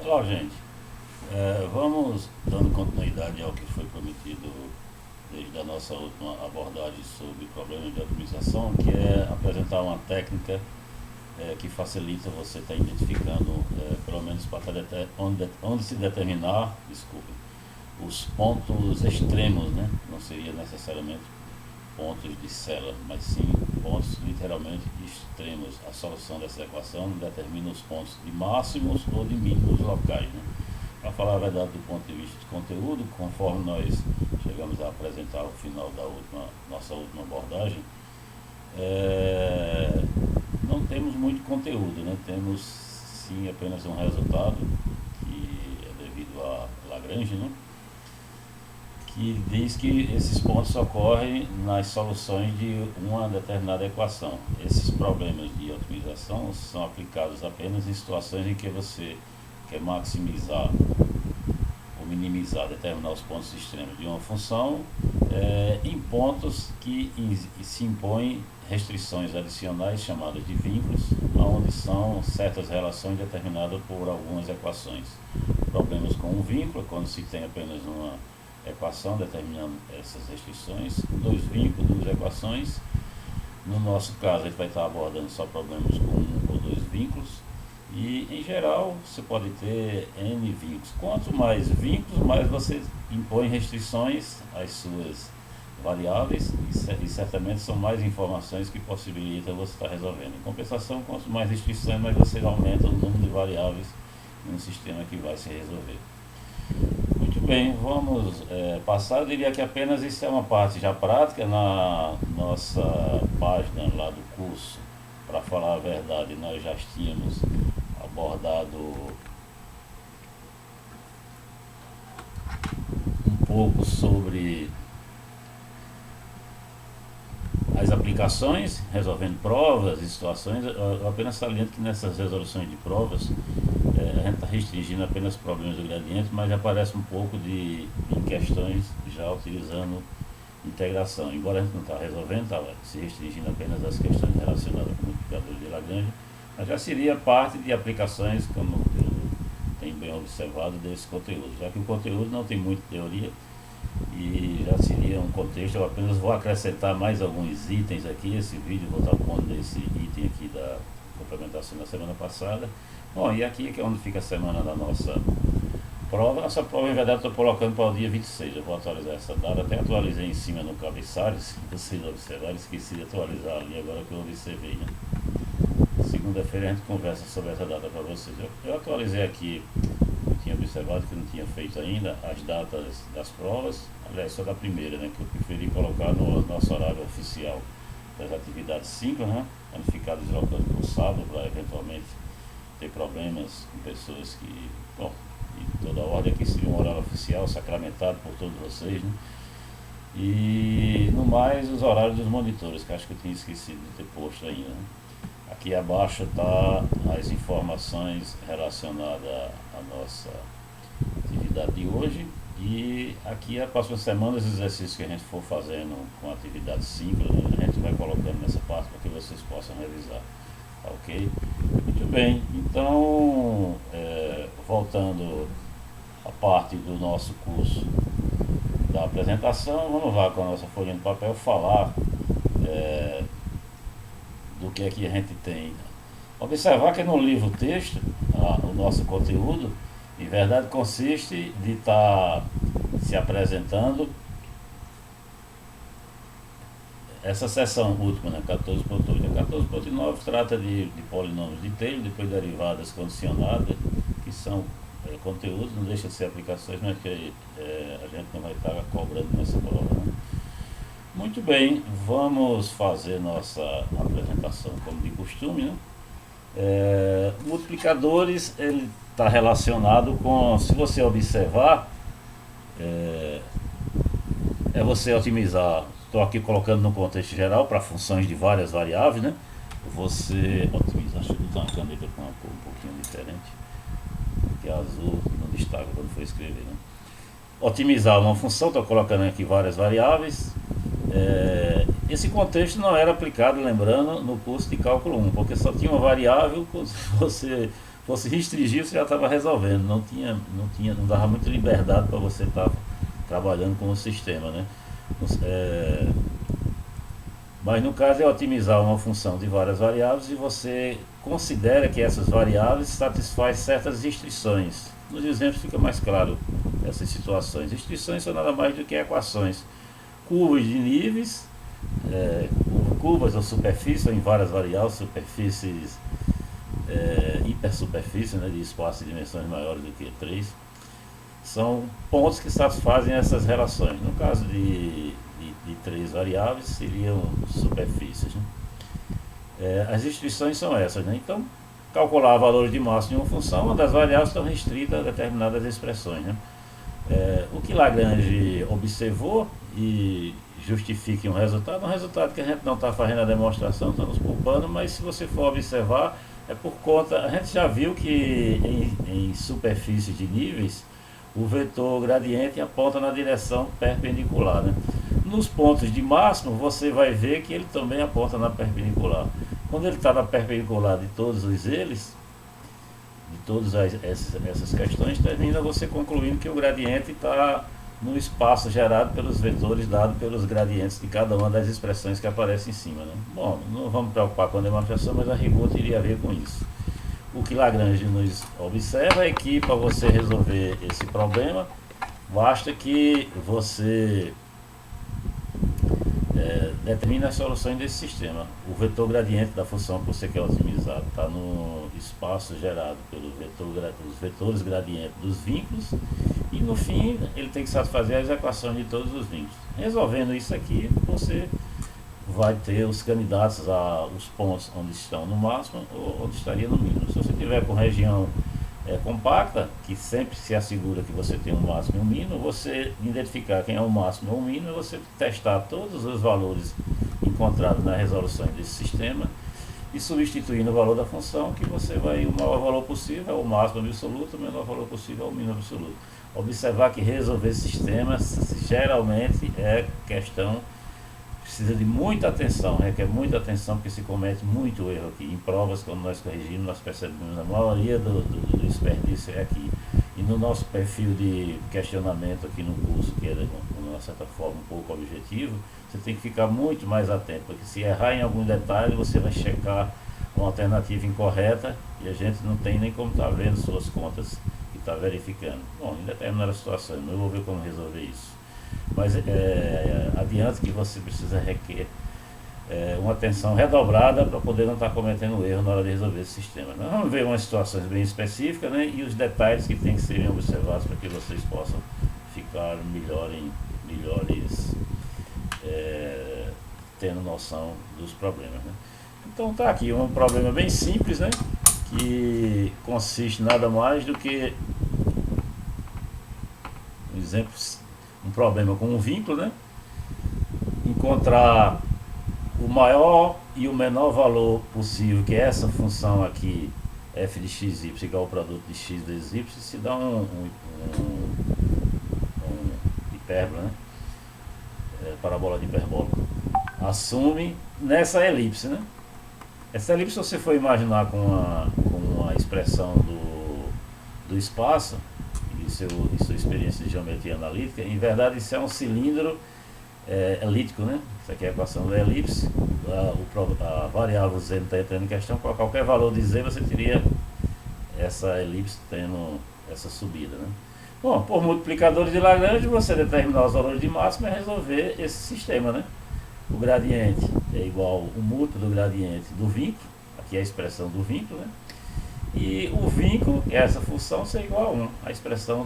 Pessoal, gente, vamos dando continuidade ao que foi prometido desde a nossa última abordagem sobre problemas de otimização, que é apresentar uma técnica que facilita você estar identificando, pelo menos para onde se determinar, desculpe, os pontos extremos, né? Não seria necessariamente pontos de célula, mas sim pontos literalmente extremos. A solução dessa equação determina os pontos de máximos ou de mínimos locais, né? Para falar a verdade, do ponto de vista de conteúdo, conforme nós chegamos a apresentar ao final da nossa última abordagem, não temos muito conteúdo, né? Temos sim apenas um resultado, que é devido a Lagrange, né? Que diz que esses pontos ocorrem nas soluções de uma determinada equação. Esses problemas de otimização são aplicados apenas em situações em que você quer maximizar ou minimizar, determinar os pontos extremos de uma função em pontos que se impõem restrições adicionais chamadas de vínculos, onde são certas relações determinadas por algumas equações. Problemas com um vínculo, quando se tem apenas uma equação determinando essas restrições, dois vínculos, duas equações. No nosso caso, a gente vai estar abordando só problemas com um ou dois vínculos. E, em geral, você pode ter N vínculos. Quanto mais vínculos, mais você impõe restrições às suas variáveis e certamente são mais informações que possibilitam você estar resolvendo. Em compensação, quanto mais restrições, mais você aumenta o número de variáveis em um sistema que vai se resolver. Muito bem, vamos passar. Eu diria que apenas isso é uma parte já prática na nossa página lá do curso. Para falar a verdade, nós já tínhamos abordado um pouco sobre as aplicações, resolvendo provas e situações. Eu apenas saliento que nessas resoluções de provas a gente está restringindo apenas problemas do gradiente, mas aparece um pouco em questões já utilizando integração. Embora a gente não está resolvendo, está se restringindo apenas às questões relacionadas com multiplicadores de Lagrange, mas já seria parte de aplicações, como eu tenho bem observado, desse conteúdo, já que o conteúdo não tem muita teoria e já seria um contexto. Eu apenas vou acrescentar mais alguns itens aqui. Esse vídeo vou estar pondo esse item aqui da complementação da semana passada. Bom, e aqui que é onde fica a semana da nossa prova. Nossa prova, em verdade, estou colocando para o dia 26. Eu vou atualizar essa data. Até atualizei em cima no cabeçalho, se vocês observarem. Esqueci de atualizar ali, agora que eu observei, né? Segunda-feira a gente conversa sobre essa data para vocês. Eu atualizei aqui, eu tinha observado que não tinha feito ainda as datas das provas. Aliás, só da primeira, né? Que eu preferi colocar no nosso horário oficial das atividades simples, né? Para não ficar deslocando para o sábado, para eventualmente ter problemas com pessoas que, bom, de toda a ordem aqui seria um horário oficial, sacramentado por todos vocês, né? E no mais os horários dos monitores, que acho que eu tinha esquecido de ter posto ainda, né? Aqui abaixo está as informações relacionadas à nossa atividade de hoje. E aqui a próxima semana os exercícios que a gente for fazendo com atividade simples, a gente vai colocando nessa parte para que vocês possam revisar. Tá, ok? Muito bem, então voltando à parte do nosso curso da apresentação, vamos lá com a nossa folhinha de papel falar do que é que a gente tem. Observar que no livro texto, o nosso conteúdo, em verdade, consiste de estar se apresentando essa seção última, né, 14.8. A 14.9 trata de polinômios de Taylor, depois derivadas condicionadas, que são conteúdos, não deixa de ser aplicações, mas que a gente não vai estar cobrando nessa prova, né? Muito bem, vamos fazer nossa apresentação como de costume, né? Multiplicadores, ele está relacionado com, se você observar, você otimizar. Estou aqui colocando no contexto geral para funções de várias variáveis, né? Você otimiza, acho que botar uma caneta com uma cor um pouquinho diferente, porque azul não destaca quando for escrever, né? Otimizar uma função, estou colocando aqui várias variáveis, Esse contexto não era aplicado, lembrando, no curso de cálculo 1, porque só tinha uma variável, se você fosse restringir, você já estava resolvendo, não dava muita liberdade para você estar trabalhando com o sistema, né? É, mas no caso é otimizar uma função de várias variáveis e você considera que essas variáveis satisfazem certas restrições. Nos exemplos fica mais claro essas situações. Restrições são nada mais do que equações, curvas de níveis, é, curvas ou superfícies, ou em várias variáveis, superfícies, hipersuperfícies, né, de espaço de dimensões maiores do que 3. São pontos que satisfazem essas relações. No caso de três variáveis, seriam superfícies, né? As restrições são essas, né? Então, calcular valores de máximo de uma função, uma das variáveis estão restritas a determinadas expressões, né? O que Lagrange observou e justifica um resultado que a gente não está fazendo a demonstração, está nos poupando, mas se você for observar, é por conta, a gente já viu que em superfícies de níveis, o vetor gradiente aponta na direção perpendicular, né? Nos pontos de máximo, você vai ver que ele também aponta na perpendicular. Quando ele está na perpendicular de todos eles, de todas essas questões, termina você concluindo que o gradiente está no espaço gerado pelos vetores dados pelos gradientes de cada uma das expressões que aparecem em cima, né? Bom, não vamos preocupar com a demonstração, mas a rigor teria a ver com isso. O que Lagrange nos observa é que para você resolver esse problema, basta que você determine as soluções desse sistema. O vetor gradiente da função que você quer otimizar está no espaço gerado pelos vetores gradientes dos vínculos e no fim ele tem que satisfazer as equações de todos os vínculos. Resolvendo isso aqui, você vai ter os candidatos aos pontos onde estão no máximo ou onde estaria no mínimo. Se você tiver com região compacta, que sempre se assegura que você tem um máximo e um mínimo, você identificar quem é o máximo ou o mínimo, você testar todos os valores encontrados na resolução desse sistema e substituir no valor da função, que você vai, o maior valor possível é o máximo absoluto, o menor valor possível é o mínimo absoluto. Observar que resolver sistemas geralmente é questão, precisa de muita atenção, requer muita atenção, porque se comete muito erro aqui. Em provas, quando nós corrigimos, nós percebemos a maioria do desperdício é aqui. E no nosso perfil de questionamento aqui no curso, que é de uma certa forma um pouco objetivo, você tem que ficar muito mais atento, porque se errar em algum detalhe, você vai checar uma alternativa incorreta e a gente não tem nem como estar vendo suas contas que está verificando. Bom, em determinadas situações, eu vou ver como resolver isso. Mas adiante que você precisa requer uma atenção redobrada para poder não estar cometendo erro na hora de resolver esse sistema. Nós vamos ver umas situações bem específicas, né, e os detalhes que tem que serem observados para que vocês possam ficar melhores tendo noção dos problemas, né? Então tá aqui um problema bem simples, né, que consiste nada mais do que um exemplo, um problema com um vínculo, né? Encontrar o maior e o menor valor possível, que é essa função aqui, f de x, y, igual ao produto de x vezes y, se dá um hipérbola, né? Parabola de hiperbólica. Assume nessa elipse, né? Essa elipse, se você for imaginar com uma expressão do espaço, e sua experiência de geometria analítica, em verdade isso é um cilindro elíptico, né? Isso aqui é a equação da elipse, a variável z não está entrando em questão, com qualquer valor de z você teria essa elipse tendo essa subida, né? Bom, por multiplicadores de Lagrange, você determinar os valores de máximo é resolver esse sistema, né? O gradiente é igual o múltiplo do gradiente do vínculo, aqui é a expressão do vínculo, né? E o vínculo, essa função, ser igual a 1. A expressão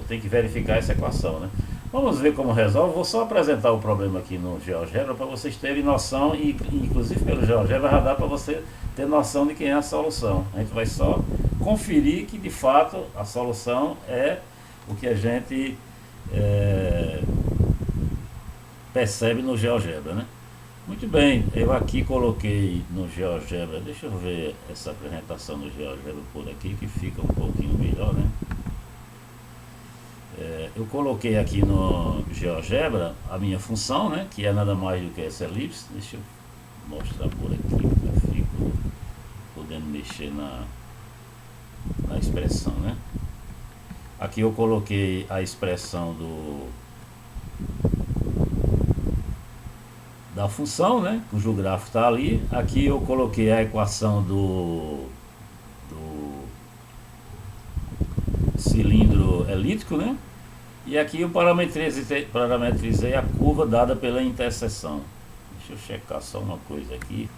tem que verificar essa equação, né? Vamos ver como resolve. Vou só apresentar o problema aqui no GeoGebra para vocês terem noção, e inclusive pelo GeoGebra já dá para você ter noção de quem é a solução. A gente vai só conferir que de fato a solução é o que a gente percebe no GeoGebra, né? Muito bem, eu aqui coloquei no GeoGebra, deixa eu ver essa apresentação do GeoGebra por aqui, que fica um pouquinho melhor, né? Eu coloquei aqui no GeoGebra a minha função, né, que é nada mais do que essa elipse. Deixa eu mostrar por aqui, eu fico podendo mexer na expressão, né. Aqui eu coloquei a expressão da função, né, cujo gráfico está ali. Aqui eu coloquei a equação do cilindro elíptico, né? E aqui eu parametrizei a curva dada pela interseção. Deixa eu checar só uma coisa aqui.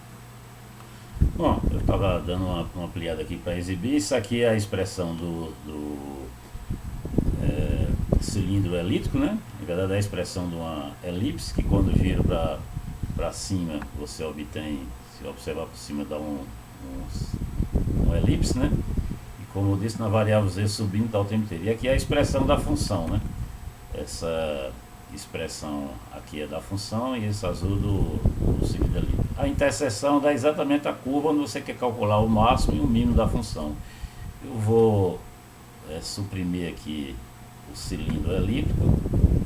Bom, eu estava dando uma ampliada aqui para exibir. Isso aqui é a expressão do cilindro elíptico, né? Na verdade é a expressão de uma elipse, que quando gira para cima você obtém, se observar por cima, dá uma elipse, né? Como eu disse, na variável z subindo está o tempo inteiro. E aqui é a expressão da função, né? Essa expressão aqui é da função e esse azul do cilindro ali. A interseção dá exatamente a curva onde você quer calcular o máximo e o mínimo da função. Eu vou suprimir aqui o cilindro elíptico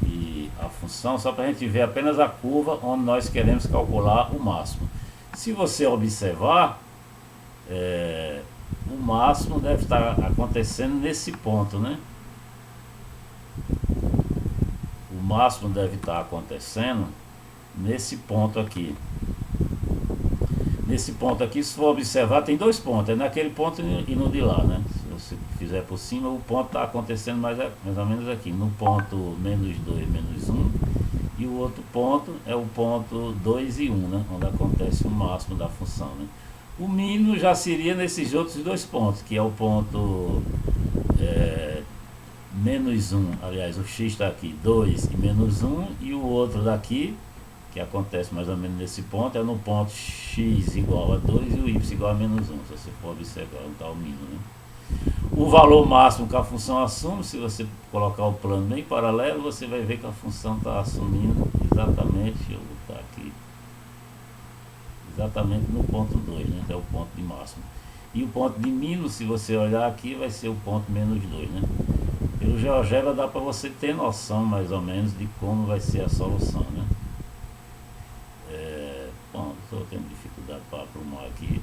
e a função, só para a gente ver apenas a curva onde nós queremos calcular o máximo. Se você observar, o máximo deve estar acontecendo nesse ponto, né? O máximo deve estar acontecendo nesse ponto aqui. Nesse ponto aqui, se for observar, tem dois pontos, é naquele ponto e no de lá, né? Se você fizer por cima, o ponto está acontecendo mais ou menos aqui, no ponto menos 2, menos 1, e o outro ponto é o ponto 2 e 1, né? Onde acontece o máximo da função, né? O mínimo já seria nesses outros dois pontos, que é o ponto menos 1, aliás, o x está aqui, 2 e menos 1, e o outro daqui, que acontece mais ou menos nesse ponto, é no ponto x igual a 2 e o y igual a menos 1, se você for observar onde está o mínimo, né? O valor máximo que a função assume, se você colocar o plano bem paralelo, você vai ver que a função está assumindo exatamente, eu vou botar aqui, exatamente no ponto 2, né, que é o ponto de máximo. E o ponto de mínimo, se você olhar aqui, vai ser o ponto menos 2, né? Pelo GeoGebra dá para você ter noção mais ou menos de como vai ser a solução, né? Bom, estou tendo dificuldade para aprumar aqui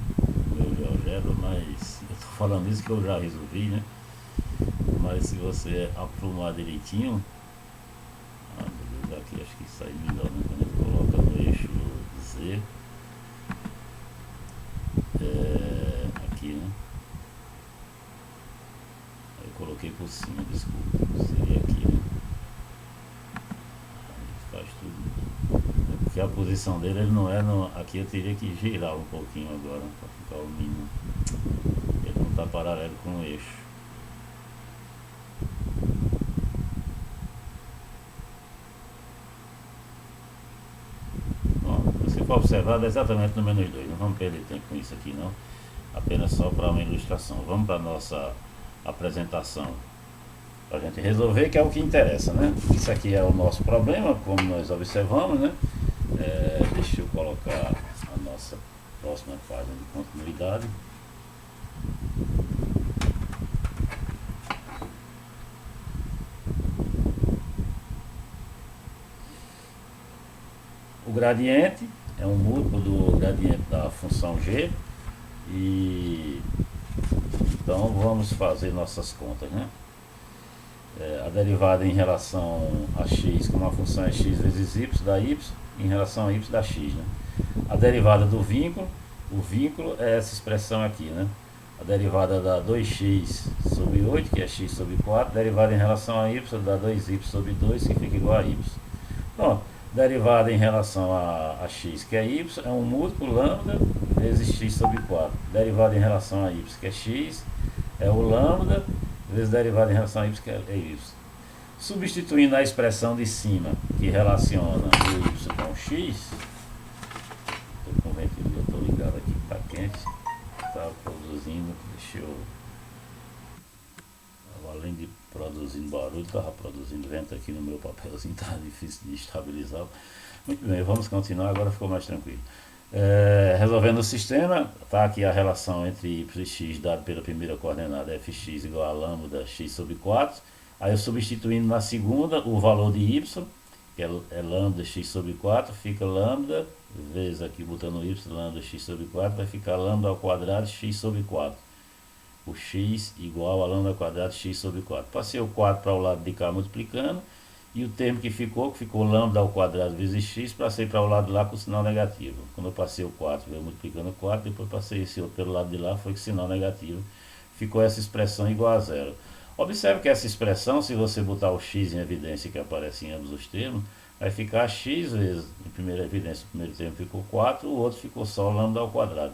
o meu GeoGebra, mas eu estou falando isso que eu já resolvi, né? Mas se você aprumar direitinho, beleza, aqui acho que sai melhor, né? Quando a gente coloca no eixo Z, aqui, né? Eu coloquei por cima, desculpa, seria aqui, né? Faz tudo, porque a posição dele ele não é aqui, eu teria que girar um pouquinho agora para ficar o mínimo, ele não está paralelo com o eixo. Bom, se for observar, é exatamente no menos 2, não vamos perder tempo com isso aqui não, apenas só para uma ilustração. Vamos para a nossa apresentação para a gente resolver, que é o que interessa, né? Isso aqui é o nosso problema, como nós observamos, né? Deixa eu colocar a nossa próxima página de continuidade. O gradiente é um múltiplo do gradiente da função g, e então vamos fazer nossas contas, né? A derivada em relação a x, como a função é x vezes y, dá y, em relação a y dá x, né? A derivada do vínculo, o vínculo é essa expressão aqui, né? A derivada dá 2x sobre 8, que é x sobre 4, derivada em relação a y dá 2y sobre 2, que fica igual a y. Pronto, derivada em relação a x, que é y, é um múltiplo lambda vezes x sobre 4. Derivada em relação a y, que é x, é o lambda vezes derivada em relação a y, que é y. Substituindo a expressão de cima, que relaciona o y com o x, estou com o ventilador, estou ligado aqui, está quente, está produzindo, deixa eu... Além de produzindo barulho, estava produzindo vento aqui no meu papelzinho, está difícil de estabilizar. Muito bem, vamos continuar, agora ficou mais tranquilo. Resolvendo o sistema, está aqui a relação entre y e x dado pela primeira coordenada fx igual a lambda x sobre 4. Aí eu substituindo na segunda o valor de y, que é lambda x sobre 4, fica lambda, vezes aqui botando y, lambda x sobre 4, vai ficar lambda ao quadrado x sobre 4. O x igual a lambda ao quadrado x sobre 4. Passei o 4 para o lado de cá multiplicando, e o termo que ficou lambda ao quadrado vezes x, passei para o lado de lá com o sinal negativo. Quando eu passei o 4, veio multiplicando o 4, depois passei esse outro pelo lado de lá, foi com sinal negativo. Ficou essa expressão igual a zero. Observe que essa expressão, se você botar o x em evidência, que aparece em ambos os termos, vai ficar x vezes, em primeira evidência, o primeiro termo ficou 4, o outro ficou só lambda ao quadrado.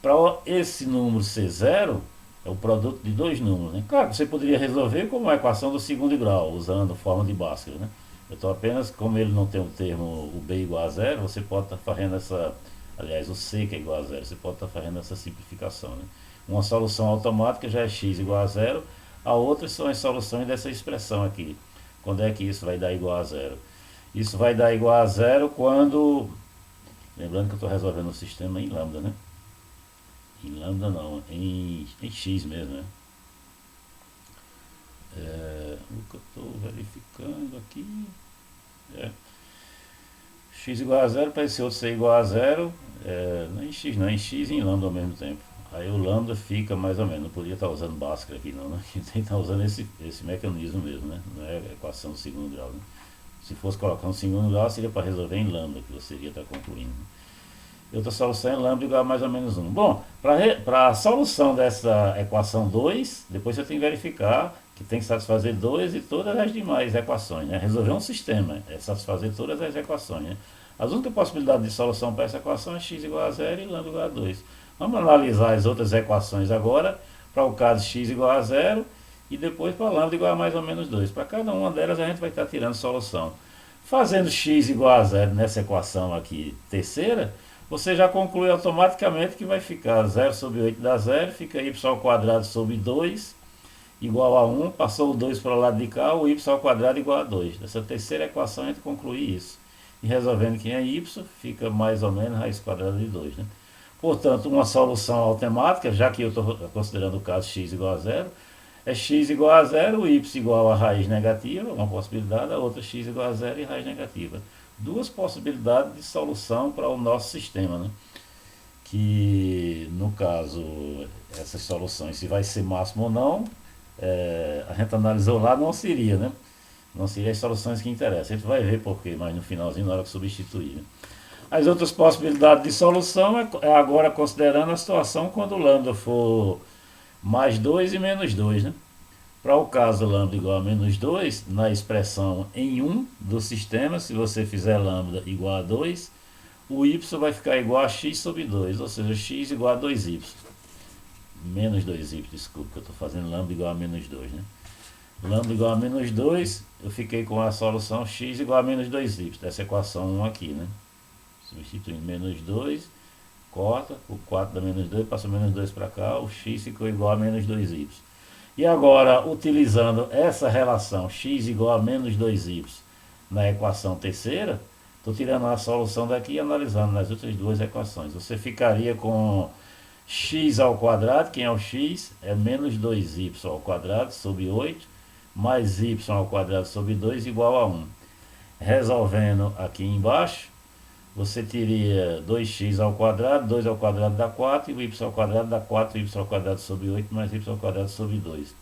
Para esse número ser zero, é o produto de dois números, né? Claro, você poderia resolver como a equação do segundo grau, usando forma de Bhaskara, né? Eu estou apenas, como ele não tem o termo, o b igual a zero, você pode estar fazendo essa, aliás, o c que é igual a zero, você pode estar fazendo essa simplificação, né? Uma solução automática já é x igual a zero, a outra são as soluções dessa expressão aqui. Quando é que isso vai dar igual a zero? Isso vai dar igual a zero quando, lembrando que eu estou resolvendo o sistema em lambda, né? Em lambda não, em x mesmo, né? O que eu estou verificando aqui x igual a zero, para esse outro ser igual a zero, não é em x não, é em x e em lambda ao mesmo tempo. Aí o lambda fica mais ou menos, não podia estar usando Bhaskara aqui não, né? Tem que estar usando esse mecanismo mesmo, né? Não é a equação do segundo grau, né? Se fosse colocar no segundo grau, seria para resolver em lambda, que você iria estar concluindo, né? E outra solução é lambda igual a mais ou menos 1. Bom, para a solução dessa equação 2, depois você tem que verificar que tem que satisfazer 2 e todas as demais equações, né? Resolver um sistema é satisfazer todas as equações, né? As únicas possibilidades de solução para essa equação é x igual a 0 e lambda igual a 2. Vamos analisar as outras equações agora, para o caso x igual a 0 e depois para lambda igual a mais ou menos 2. Para cada uma delas a gente vai estar tirando solução. Fazendo x igual a 0 nessa equação aqui terceira, você já conclui automaticamente que vai ficar 0 sobre 8 dá 0, fica y ao quadrado sobre 2 igual a 1, passou o 2 para o lado de cá, o y ao quadrado igual a 2. Nessa terceira equação a gente conclui isso. E resolvendo quem é y, fica mais ou menos raiz quadrada de 2, né? Portanto, uma solução automática, já que eu estou considerando o caso x igual a 0, é x igual a 0, y igual a raiz negativa, uma possibilidade, a outra x igual a 0 e raiz negativa. Duas possibilidades de solução para o nosso sistema, né? Que, no caso, essas soluções, se vai ser máximo ou não, a gente analisou lá, não seria, né? Não seria as soluções que interessam. A gente vai ver por quê, mas no finalzinho, na hora que substituir, né? As outras possibilidades de solução é agora considerando a situação quando o lambda for mais 2 e menos 2, né? Para o caso lambda igual a menos 2, na expressão em 1 do sistema, se você fizer lambda igual a 2, o y vai ficar igual a x sobre 2, ou seja, x igual a 2y. Menos 2y, desculpa, que eu estou fazendo lambda igual a menos 2, né? Lambda igual a menos 2, eu fiquei com a solução x igual a menos 2y, dessa equação 1 aqui, né? Substituindo menos 2, corta, o 4 dá menos 2, passa menos 2 para cá, o x ficou igual a menos 2y. E agora, utilizando essa relação x igual a menos 2y na equação terceira, estou tirando a solução daqui e analisando nas outras duas equações. Você ficaria com x ao quadrado, quem é o x? É menos 2y ao quadrado sobre 8, mais y ao quadrado sobre 2 igual a 1. Resolvendo aqui embaixo, você teria 2x ao quadrado, 2 ao quadrado dá 4, e o y ao quadrado dá 4y ao quadrado sobre 8, mais y ao quadrado sobre 2.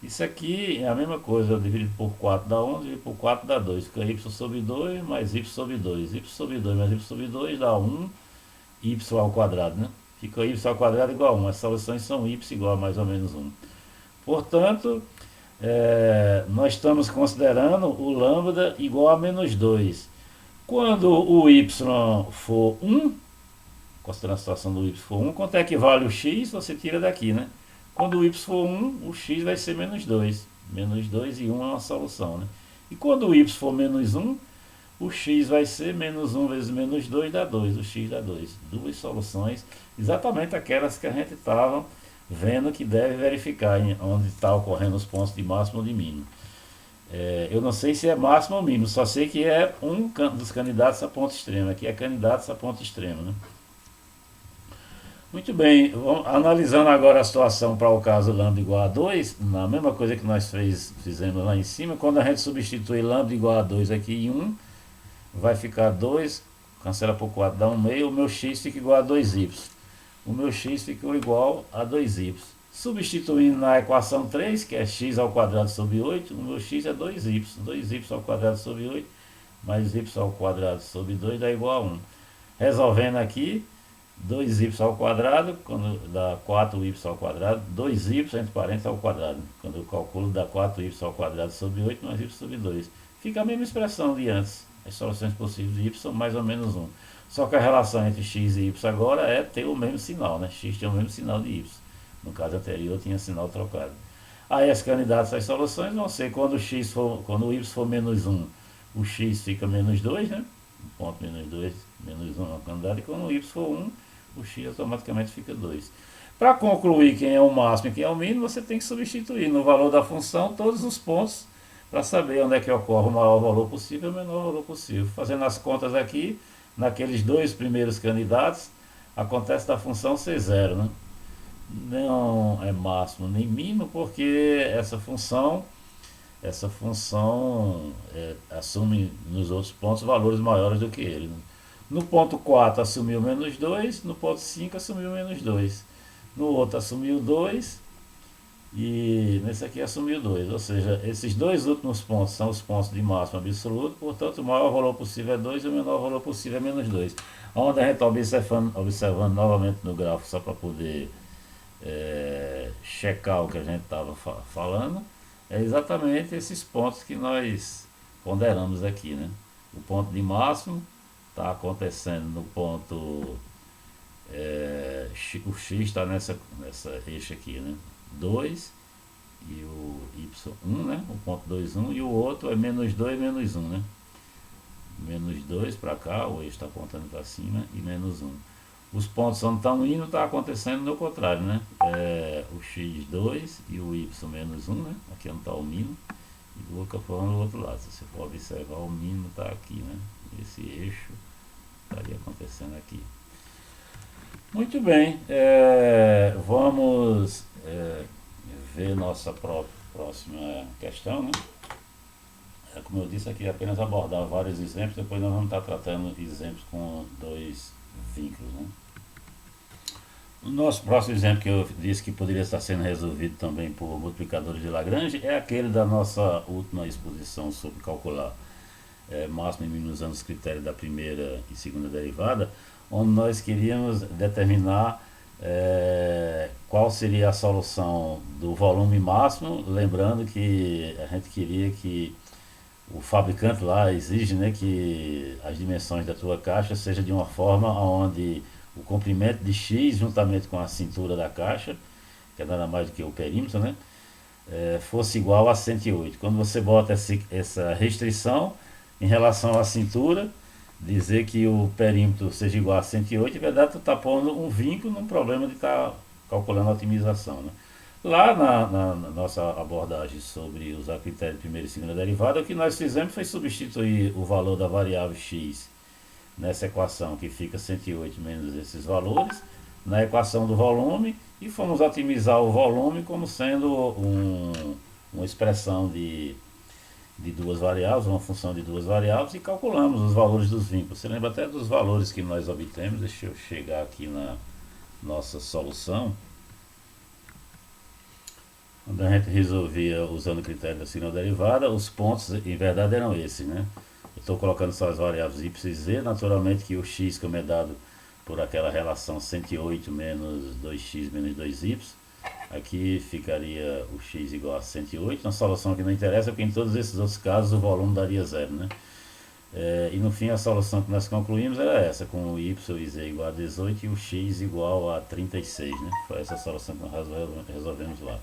Isso aqui é a mesma coisa, eu divido por 4 dá 1, divido por 4 dá 2. Fica y sobre 2 mais y sobre 2. Y sobre 2 mais y sobre 2 dá 1, y ao quadrado, né? Fica y ao quadrado igual a 1. As soluções são y igual a mais ou menos 1. Portanto, nós estamos considerando o lambda igual a menos 2. Quando o y for 1, considerando a situação do y for 1, quanto é que vale o x? Você tira daqui, né? Quando o y for 1, o x vai ser menos 2. Menos 2 e 1 é uma solução, né? E quando o y for menos 1, o x vai ser menos 1 vezes menos 2 dá 2. O x dá 2. Duas soluções, exatamente aquelas que a gente estava vendo que deve verificar onde está ocorrendo os pontos de máximo ou de mínimo. Eu não sei se é máximo ou mínimo, só sei que é um dos candidatos a ponto extremo. Aqui é candidatos a ponto extremo, né? Muito bem, analisando agora a situação para o caso lambda igual a 2, na mesma coisa que nós fizemos lá em cima, quando a gente substitui lambda igual a 2 aqui em 1, vai ficar 2, cancela por 4, dá 1 meio, o meu x fica igual a 2y. O meu x fica igual a 2y. Substituindo na equação 3, que é x ao quadrado sobre 8, o meu x é 2y. 2y ao quadrado sobre 8 mais y ao quadrado sobre 2 dá igual a 1. Resolvendo aqui, 2y ao quadrado, quando dá 4y ao quadrado, 2y entre parênteses ao quadrado. Quando eu calculo, dá 4y ao quadrado sobre 8 mais y sobre 2. Fica a mesma expressão de antes. As soluções possíveis de y são mais ou menos 1. Só que a relação entre x e y agora é ter o mesmo sinal, né? X tem o mesmo sinal de y. No caso anterior tinha sinal trocado. Aí as candidatas às soluções vão ser quando o y for menos 1, o x fica menos 2, né? Ponto menos 2, menos 1 é uma candidata, e quando o y for 1, o x automaticamente fica 2. Para concluir quem é o máximo e quem é o mínimo, você tem que substituir no valor da função todos os pontos para saber onde é que ocorre o maior valor possível e o menor valor possível. Fazendo as contas aqui, naqueles dois primeiros candidatos, acontece da função ser zero, né? Não é máximo nem mínimo, porque essa função assume nos outros pontos valores maiores do que ele, né? No ponto 4 assumiu menos 2, no ponto 5 assumiu menos 2, no outro assumiu 2 e nesse aqui assumiu 2, ou seja, esses dois últimos pontos são os pontos de máximo absoluto, portanto o maior valor possível é 2 e o menor valor possível é menos 2. Onde a gente está observando novamente no gráfico, só para poder checar o que a gente estava falando, é exatamente esses pontos que nós ponderamos aqui, né? O ponto de máximo está acontecendo no ponto, o x está nessa eixo aqui, né? 2 e o y1, né? O ponto 2, 1, e o outro é menos 2, menos 1, né? Menos 2 para cá, o eixo está apontando para cima, e menos 1. Os pontos onde estão indo está acontecendo no contrário, né? O x2 e o y menos 1, né? Aqui onde está o mínimo, e do outro forma do outro lado. Se você for observar, o mínimo está aqui, né? Esse eixo estaria acontecendo aqui. Muito bem, vamos ver nossa próxima questão, né? Como eu disse aqui, apenas abordar vários exemplos, depois nós vamos estar tratando exemplos com dois vínculos, né? O nosso próximo exemplo, que eu disse que poderia estar sendo resolvido também por multiplicadores de Lagrange, é aquele da nossa última exposição sobre calcular máximo e mínimo usando os critérios da primeira e segunda derivada, onde nós queríamos determinar qual seria a solução do volume máximo, lembrando que a gente queria que o fabricante lá exige, né, que as dimensões da tua caixa seja de uma forma onde o comprimento de x juntamente com a cintura da caixa, que é nada mais do que o perímetro, né, fosse igual a 108. Quando você bota essa restrição em relação à cintura, dizer que o perímetro seja igual a 108, em verdade tu está pondo um vínculo num problema de estar calculando a otimização, né? Lá na nossa abordagem sobre usar critério de primeira e segunda derivada, o que nós fizemos foi substituir o valor da variável x nessa equação, que fica 108 menos esses valores, na equação do volume, e fomos otimizar o volume como sendo uma expressão de duas variáveis, uma função de duas variáveis, e calculamos os valores dos vínculos. Você lembra até dos valores que nós obtemos? Deixa eu chegar aqui na nossa solução, quando a gente resolvia usando o critério da segunda derivada, os pontos em verdade eram esses, né? Eu estou colocando só as variáveis y e z, naturalmente que o x, como é dado por aquela relação 108 menos 2x menos 2y, aqui ficaria o x igual a 108, uma solução que não interessa, porque em todos esses outros casos o volume daria zero, né? E no fim a solução que nós concluímos era essa, com o y e z igual a 18 e o x igual a 36, né? Foi essa a solução que nós resolvemos lá.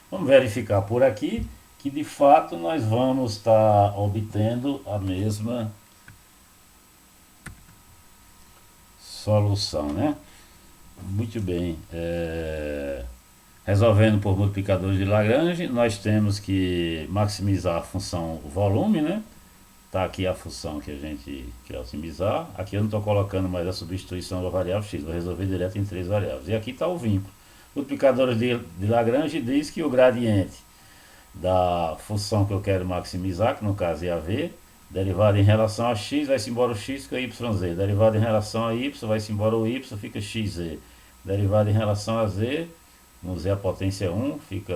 Vamos verificar por aqui que de fato nós vamos estar obtendo a mesma solução, né? Muito bem. Resolvendo por multiplicadores de Lagrange, nós temos que maximizar a função volume, né? Está aqui a função que a gente quer otimizar. Aqui eu não estou colocando mais a substituição da variável x, vou resolver direto em três variáveis. E aqui está o vínculo. Multiplicadores de Lagrange diz que o gradiente da função que eu quero maximizar, que no caso é a v, derivada em relação a x, vai-se embora o x, fica yz. Derivada em relação a y, vai-se embora o y, fica xz. Derivada em relação a z, no z a potência 1, fica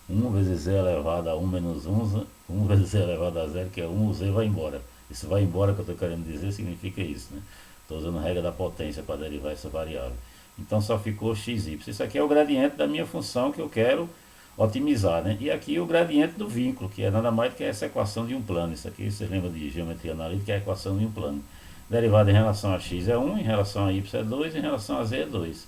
1 vezes z elevado a 1 menos 1, 1 vezes z elevado a 0, que é 1, o z vai embora. Esse vai embora que eu estou querendo dizer significa isso, né? Estou usando a regra da potência para derivar essa variável. Então só ficou xy. Isso aqui é o gradiente da minha função que eu quero otimizar, né? E aqui o gradiente do vínculo, que é nada mais do que essa equação de um plano. Isso aqui você lembra de geometria analítica, é a equação de um plano. Derivada em relação a x é 1, em relação a y é 2, em relação a z é 2.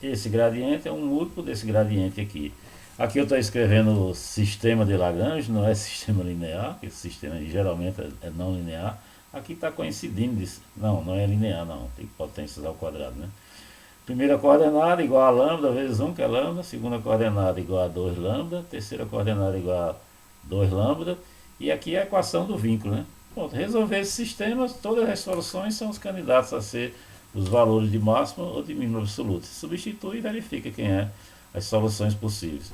Esse gradiente é um múltiplo desse gradiente aqui. Aqui eu estou escrevendo sistema de Lagrange, não é sistema linear, esse sistema geralmente é não linear. Aqui está coincidindo, não é linear não, tem potências ao quadrado, né? Primeira coordenada igual a lambda vezes 1, que é lambda. Segunda coordenada igual a 2 lambda. Terceira coordenada igual a 2 lambda. E aqui é a equação do vínculo, né? Pronto, resolver esses sistemas, todas as soluções são os candidatos a ser os valores de máximo ou de mínimo absoluto. Se substitui e verifica quem é as soluções possíveis.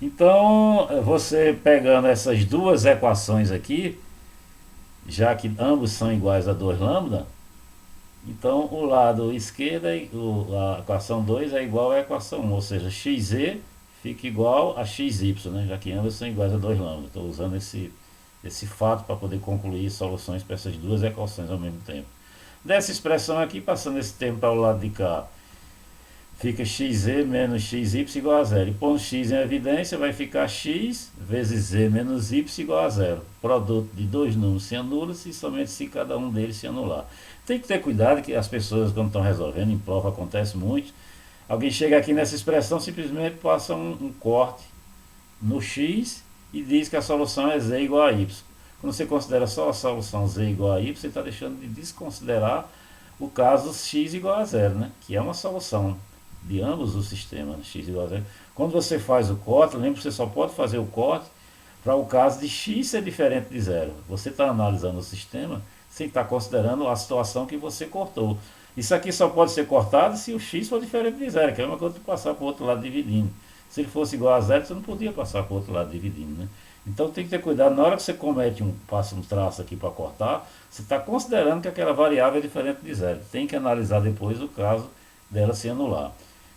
Então, você pegando essas duas equações aqui, já que ambos são iguais a 2 lambda, então o lado esquerdo, a equação 2 é igual à equação 1, ou seja, xz fica igual a xy, né? Já que ambas são iguais a 2 lambda. Estou usando esse fato para poder concluir soluções para essas duas equações ao mesmo tempo. Dessa expressão aqui, passando esse termo para o lado de cá, fica xz menos xy igual a zero. E pondo x em evidência, vai ficar x vezes z menos y igual a zero. Produto de dois números se anula-se somente se cada um deles se anular. Tem que ter cuidado que as pessoas, quando estão resolvendo, em prova acontece muito, alguém chega aqui nessa expressão, simplesmente passa um corte no x e diz que a solução é z igual a y. Quando você considera só a solução z igual a y, você está deixando de desconsiderar o caso x igual a zero, né? Que é uma solução de ambos os sistemas, x igual a zero. Quando você faz o corte, lembra que você só pode fazer o corte para o caso de x ser diferente de zero. Você está analisando o sistema sem estar considerando a situação que você cortou. Isso aqui só pode ser cortado se o x for diferente de zero, que é uma coisa de passar para o outro lado dividindo. Se ele fosse igual a zero, você não podia passar para o outro lado dividindo, né? Então tem que ter cuidado, na hora que você passa um traço aqui para cortar, você está considerando que aquela variável é diferente de zero. Tem que analisar depois o caso dela se anular.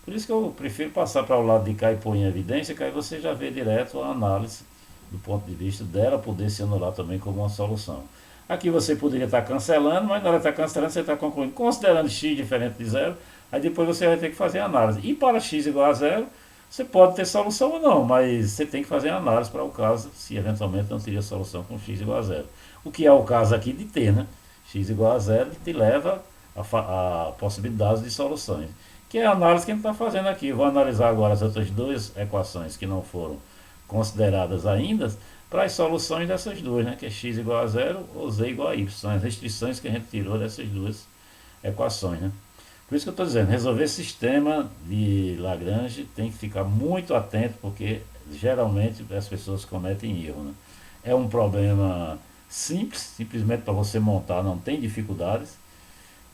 Por isso que eu prefiro passar para o lado de cá e pôr em evidência, que aí você já vê direto a análise do ponto de vista dela poder se anular também como uma solução. Aqui você poderia estar cancelando, mas na hora de estar cancelando você está concluindo, considerando x diferente de zero, aí depois você vai ter que fazer a análise. E para x igual a zero, você pode ter solução ou não, mas você tem que fazer a análise para o caso, se eventualmente não teria solução com x igual a zero. O que é o caso aqui de ter, né? X igual a zero te leva a possibilidades de soluções. Que é a análise que a gente está fazendo aqui. Vou analisar agora as outras duas equações que não foram consideradas ainda, para as soluções dessas duas, né? Que é x igual a zero ou z igual a y. São as restrições que a gente tirou dessas duas equações, né? Por isso que eu estou dizendo, resolver sistema de Lagrange tem que ficar muito atento, porque geralmente as pessoas cometem erro, né? É um problema simples, simplesmente para você montar, não tem dificuldades,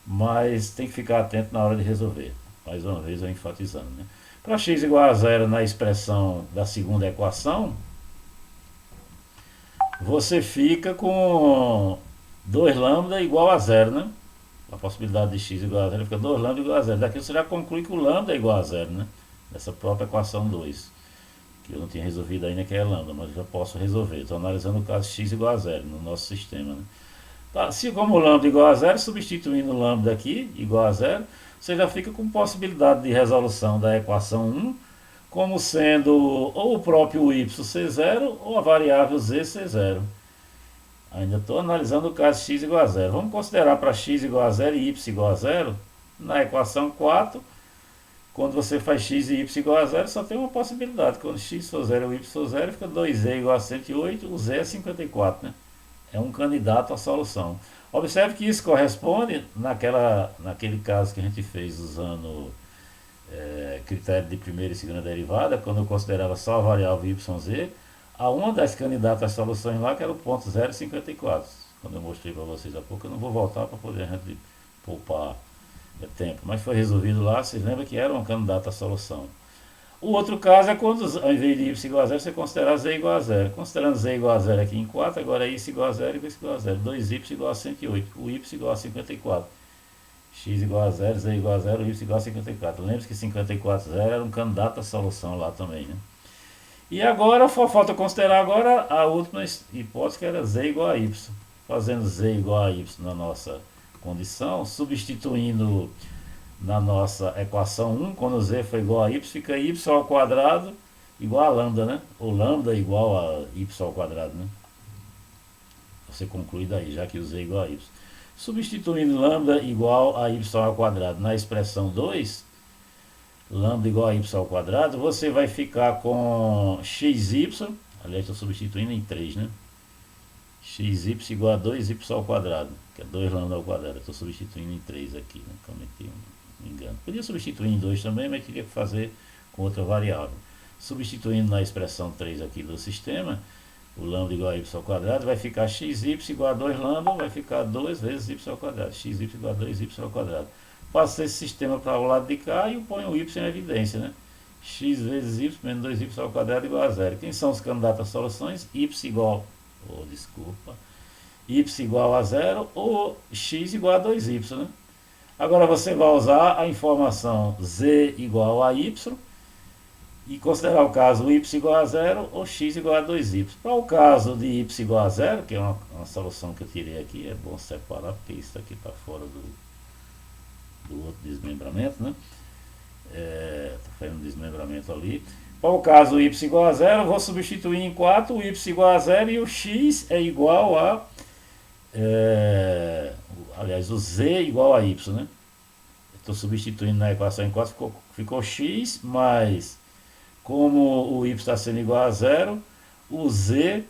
mas tem que ficar atento na hora de resolver. Mais uma vez eu enfatizando, né? Para x igual a zero na expressão da segunda equação, você fica com 2 lambda igual a zero, né? A possibilidade de x igual a zero fica 2 lambda igual a zero. Daqui você já conclui que o lambda é igual a zero, né? Nessa própria equação 2, que eu não tinha resolvido ainda, que é lambda, mas eu já posso resolver. Estou analisando o caso x igual a zero no nosso sistema, né? Tá, se como lambda igual a zero, substituindo lambda aqui igual a zero, você já fica com possibilidade de resolução da equação 1 como sendo ou o próprio y ser zero ou a variável z ser zero. Ainda estou analisando o caso x igual a zero. Vamos considerar para x igual a zero e y igual a zero. Na equação 4, quando você faz x e y igual a zero, só tem uma possibilidade. Quando x for zero e y for zero, fica 2z igual a 108, o z é 54, né? É um candidato à solução. Observe que isso corresponde naquele caso que a gente fez usando critério de primeira e segunda derivada, quando eu considerava só a variável yz, a uma das candidatas às soluções lá, que era o ponto 0,54. Quando eu mostrei para vocês há pouco, eu não vou voltar para poder a gente poupar tempo. Mas foi resolvido lá, vocês lembram que era uma candidata à solução. O outro caso é quando, ao invés de y igual a zero, você considerar z igual a zero. Considerando z igual a zero aqui em 4, agora é y igual a zero e y igual a zero. 2y igual a 108, o y igual a 54. X igual a zero, z igual a zero, y igual a 54. Lembre-se que 54, zero era um candidato à solução lá também, né? E agora, falta considerar agora a última hipótese, que era z igual a y. Fazendo z igual a y na nossa condição, substituindo na nossa equação 1, quando z for igual a y, fica y ao quadrado igual a lambda, né? Ou lambda igual a y ao quadrado, né? Você conclui daí, já que o z é igual a y. Substituindo lambda igual a y ao quadrado na expressão 2, lambda igual a y ao quadrado, você vai ficar com xy, aliás, estou substituindo em 3, né? Xy igual a 2y ao quadrado, que é 2 lambda ao quadrado. Estou substituindo em 3 aqui, né? Cometi um engano. Podia substituir em 2 também, mas teria que fazer com outra variável. Substituindo na expressão 3 aqui do sistema, o lambda igual a y ao quadrado, vai ficar xy igual a 2 lambda, vai ficar 2 vezes y ao quadrado. Xy igual a 2y ao quadrado. Passo esse sistema para o lado de cá e eu ponho o y em evidência, né? X vezes y menos 2y ao quadrado igual a zero. Quem são os candidatos às soluções? Y igual a zero ou x igual a 2y, né? Agora você vai usar a informação z igual a y e considerar o caso y igual a zero ou x igual a 2y. Para o caso de y igual a zero, que é uma solução que eu tirei aqui, é bom separar porque isso aqui está fora do outro desmembramento, né? Está fazendo um desmembramento ali. Para o caso y igual a zero, eu vou substituir em 4 o y igual a zero e o x é igual a... aliás, o z igual a y, né? Estou substituindo na equação em 4, ficou x, mas como o y está sendo igual a zero, o z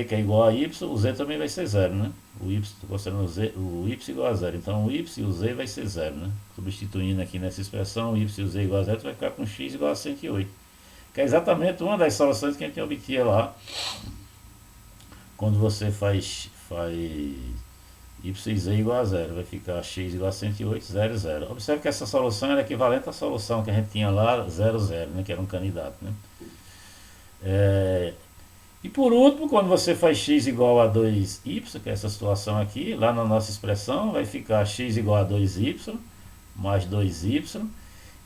que é igual a y, o z também vai ser zero, né? O y, estou considerando o y igual a zero, então o y e o z vai ser zero, né? Substituindo aqui nessa expressão, o y e o z igual a zero, tu vai ficar com x igual a 108. Que é exatamente uma das soluções que a gente obtinha lá, quando você faz y e z igual a zero, vai ficar x igual a 108, 0, 0. Observe que essa solução era equivalente à solução que a gente tinha lá, 0, 0, né? Que era um candidato, né? E por último, quando você faz x igual a 2y, que é essa situação aqui, lá na nossa expressão, vai ficar x igual a 2y, mais 2y,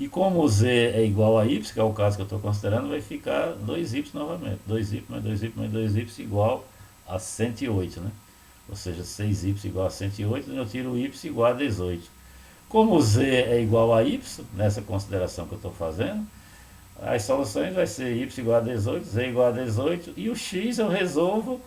e como o z é igual a y, que é o caso que eu estou considerando, vai ficar 2y novamente, 2y mais 2y mais 2y igual a 108, né? Ou seja, 6y igual a 108, eu tiro o y igual a 18. Como o z é igual a y, nessa consideração que eu estou fazendo, as soluções vai ser y igual a 18, z igual a 18, e o x eu resolvo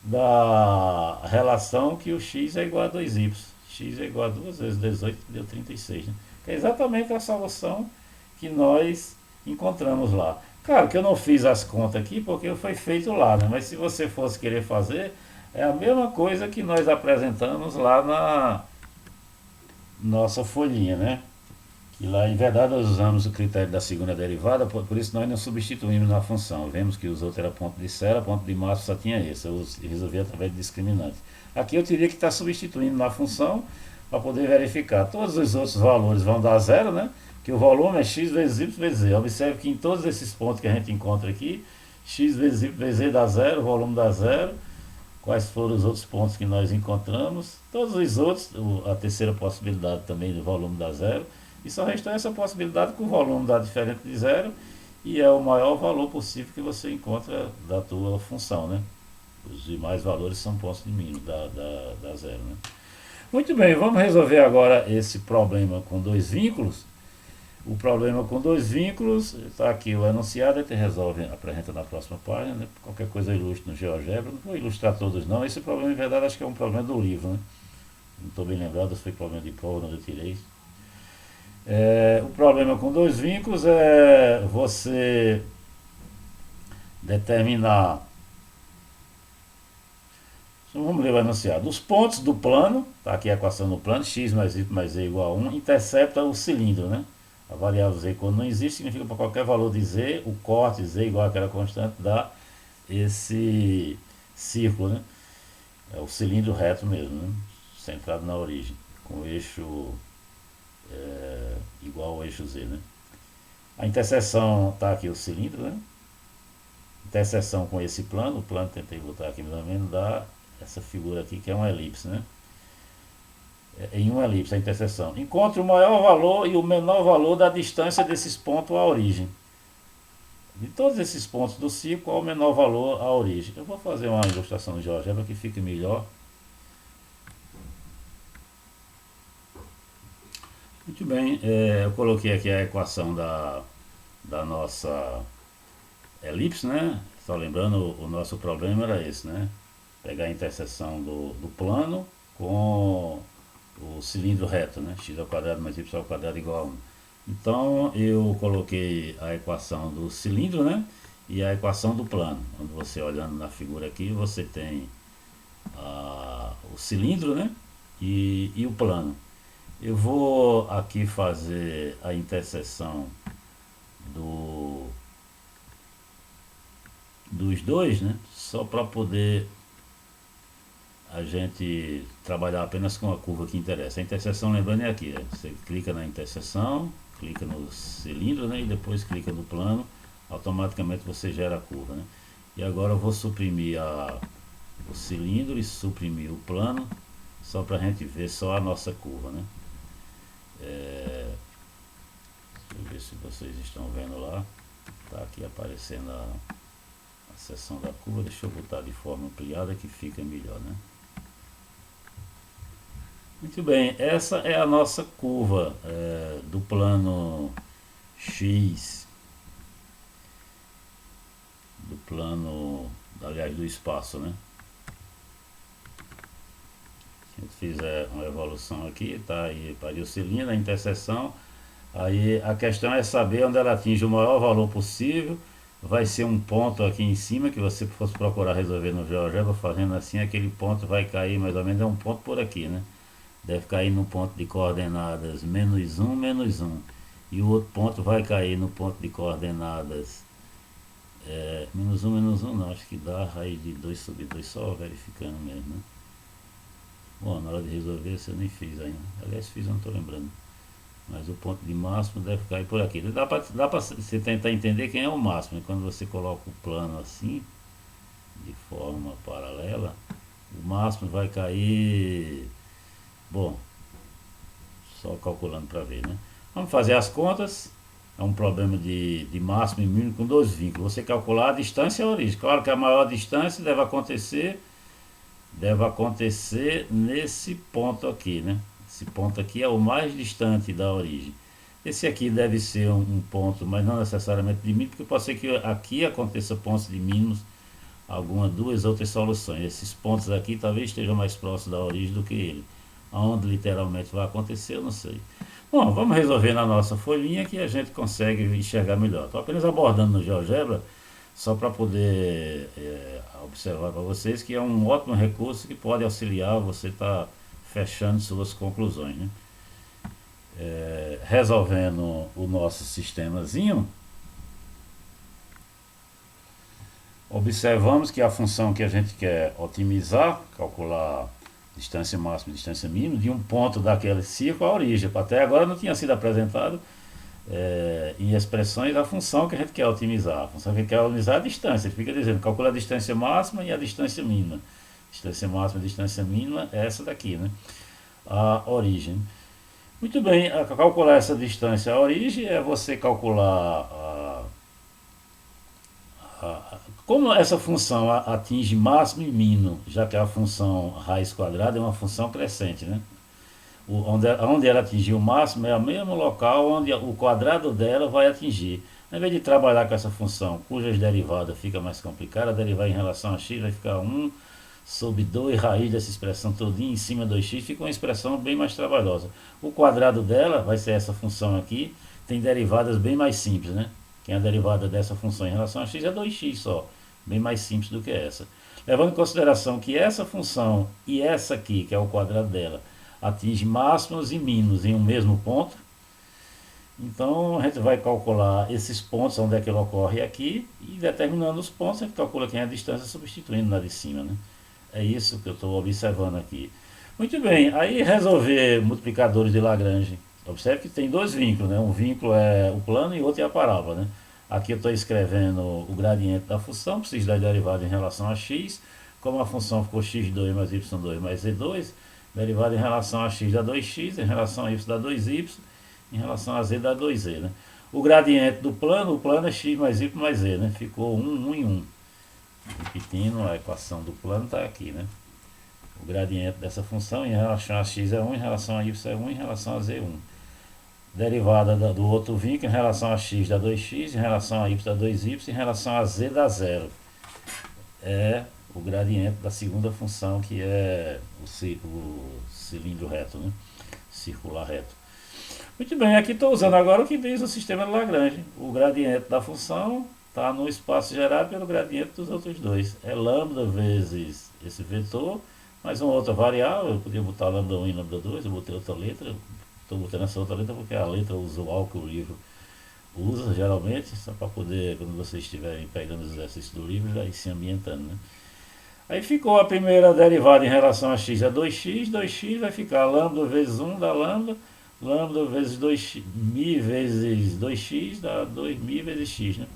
da relação que o x é igual a 2y. X é igual a 2 vezes 18, deu 36, né? Que é exatamente a solução que nós encontramos lá. Claro que eu não fiz as contas aqui porque foi feito lá, né? Mas se você fosse querer fazer, é a mesma coisa que nós apresentamos lá na nossa folhinha, né? E lá, em verdade, nós usamos o critério da segunda derivada, por isso nós não substituímos na função. Vemos que os outros eram ponto de zero, ponto de máximo só tinha esse. Eu resolvi através de discriminante. Aqui eu teria que estar substituindo na função para poder verificar. Todos os outros valores vão dar zero, né? Que o volume é x vezes y vezes z. Observe que em todos esses pontos que a gente encontra aqui, x vezes y vezes z dá zero, o volume dá zero. Quais foram os outros pontos que nós encontramos? Todos os outros, a terceira possibilidade também do volume dá zero. E só restou essa possibilidade que o volume dá diferente de zero e é o maior valor possível que você encontra da tua função, né? Os demais valores são pontos de mínimo, da zero, né? Muito bem, vamos resolver agora esse problema com dois vínculos. O problema com dois vínculos, está aqui o enunciado, a gente resolve, apresenta na próxima página, né? Qualquer coisa ilustre no GeoGebra, não vou ilustrar todos não, esse problema em verdade acho que é um problema do livro, né? Não estou bem lembrado se foi problema de prova, onde eu tirei. O problema com dois vínculos é você determinar, vamos ler o enunciado, os pontos do plano, está aqui a equação do plano, x mais y mais z igual a 1, intercepta o cilindro, né? A variável z, quando não existe, significa para qualquer valor de z, o corte z igual àquela constante dá esse círculo, né? É o cilindro reto mesmo, né? Centrado na origem, com o eixo igual ao eixo z, né? A interseção está aqui o cilindro, né? Interseção com esse plano, o plano tentei botar aqui mais ou menos, dá essa figura aqui que é uma elipse, né? Em uma elipse a interseção. Encontre o maior valor e o menor valor da distância desses pontos à origem. De todos esses pontos do ciclo, qual o menor valor à origem? Eu vou fazer uma ilustração de GeoGebra que fique melhor. Muito bem, eu coloquei aqui a equação da nossa elipse, né? Só lembrando, o nosso problema era esse, né? Pegar a interseção do plano com o cilindro reto, né? X ao quadrado mais y ao quadrado igual a 1. Então eu coloquei a equação do cilindro, né? E a equação do plano. Quando você olhando na figura aqui, você tem o cilindro, né? E o plano. Eu vou aqui fazer a interseção dos dois, né? Só para poder a gente trabalhar apenas com a curva que interessa. A interseção, lembrando, é aqui. Você clica na interseção, clica no cilindro, né? E depois clica no plano. Automaticamente você gera a curva, né? E agora eu vou suprimir o cilindro e suprimir o plano, só para a gente ver só a nossa curva, né? Deixa eu ver se vocês estão vendo lá. Está aqui aparecendo a seção da curva. Deixa eu botar de forma ampliada que fica melhor, né? Muito bem, essa é a nossa curva do plano X, do plano, aliás, do espaço, né? Se a gente fizer uma evolução aqui, tá aí para o cilindro, a interseção. Aí a questão é saber onde ela atinge o maior valor possível. Vai ser um ponto aqui em cima que você fosse procurar resolver no GeoGebra, fazendo assim, aquele ponto vai cair mais ou menos, é um ponto por aqui, né? Deve cair no ponto de coordenadas -1, -1. E o outro ponto vai cair no ponto de coordenadas -1, -1, não, acho que dá raiz de 2 sobre 2, só verificando mesmo, né? Bom, na hora de resolver isso eu nem fiz ainda. Aliás, fiz, eu não estou lembrando. Mas o ponto de máximo deve cair por aqui. Dá para você tentar entender quem é o máximo. Quando você coloca o plano assim, de forma paralela, o máximo vai cair... Bom, só calculando para ver, né? Vamos fazer as contas. É um problema de máximo e mínimo com dois vínculos. Você calcular a distância e a origem. Claro que a maior distância deve acontecer nesse ponto aqui, né? Esse ponto aqui é o mais distante da origem. Esse aqui deve ser um ponto, mas não necessariamente de mínimo, porque pode ser que aqui aconteça pontos de mínimos, duas outras soluções. Esses pontos aqui talvez estejam mais próximos da origem do que ele. Aonde literalmente vai acontecer, eu não sei. Bom, vamos resolver na nossa folhinha que a gente consegue enxergar melhor. Estou apenas abordando no GeoGebra, só para poder observar para vocês que é um ótimo recurso que pode auxiliar você estar fechando suas conclusões, né? Resolvendo o nosso sistemazinho, observamos que a função que a gente quer otimizar, calcular distância máxima e distância mínima, de um ponto daquele círculo à origem. Até agora não tinha sido apresentado em expressões a função que a gente quer otimizar. A função que a gente quer otimizar é a distância. Ele fica dizendo, calcula a distância máxima e a distância mínima. Distância máxima e distância mínima é essa daqui, né? A origem. Muito bem, calcular essa distância à origem é você calcular como essa função atinge máximo e mínimo, já que a função raiz quadrada é uma função crescente, né? Onde ela atingir o máximo é o mesmo local onde o quadrado dela vai atingir. Ao invés de trabalhar com essa função cujas derivadas fica mais complicada, derivar em relação a x vai ficar 1 sobre 2 raiz dessa expressão todinha em cima de 2x, fica uma expressão bem mais trabalhosa. O quadrado dela vai ser essa função aqui, tem derivadas bem mais simples, né? Que a derivada dessa função em relação a x é 2x só, bem mais simples do que essa. Levando em consideração que essa função e essa aqui, que é o quadrado dela, atinge máximos e mínimos em um mesmo ponto, Então a gente vai calcular esses pontos, onde é que ele ocorre aqui, e determinando os pontos, a gente calcula quem é a distância substituindo na de cima, né? É isso que eu estou observando aqui. Muito bem, aí resolver multiplicadores de Lagrange. Observe que tem dois vínculos, né? Um vínculo é o plano e outro é a parábola, né? Aqui eu estou escrevendo o gradiente da função, preciso da derivada em relação a x. Como a função ficou x2 mais y2 mais z2, derivada em relação a x dá 2x, em relação a y dá 2y, em relação a z dá 2z, né? O gradiente do plano, o plano é x mais y mais z, né? Ficou 1, 1 e 1. Repetindo, a equação do plano está aqui, né? O gradiente dessa função em relação a x é 1, em relação a y é 1, em relação a z é 1. Derivada do outro vínculo em relação a x dá 2x, em relação a y dá 2y, em relação a z dá 0. É o gradiente da segunda função, que é o cilindro reto, né? Circular reto. Muito bem, aqui estou usando agora o que diz o sistema de Lagrange. O gradiente da função está no espaço gerado pelo gradiente dos outros dois. É lambda vezes esse vetor, mais uma outra variável. Eu podia botar lambda 1 e lambda 2, eu botei outra letra. Estou botando essa outra letra porque é a letra usual que o livro usa geralmente, só para poder, quando vocês estiverem pegando os exercícios do livro, já ir se ambientando, né? Aí ficou a primeira derivada em relação a x é 2x, 2x vai ficar lambda vezes 1 dá lambda, lambda vezes 2 mi vezes 2x dá 2mi vezes x, né?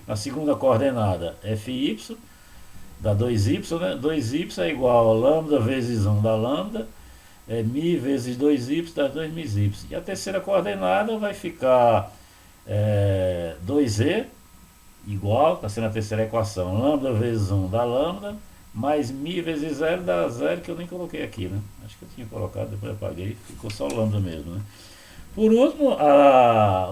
A segunda coordenada fy dá 2y, né? 2y é igual a lambda vezes 1 dá lambda, mi vezes 2y dá 2mi. E a terceira coordenada vai ficar 2z igual, está sendo a terceira equação, lambda vezes 1 dá lambda, mais mi vezes 0 dá 0, que eu nem coloquei aqui, né? Acho que eu tinha colocado, depois apaguei, ficou só lambda mesmo, né? Por último,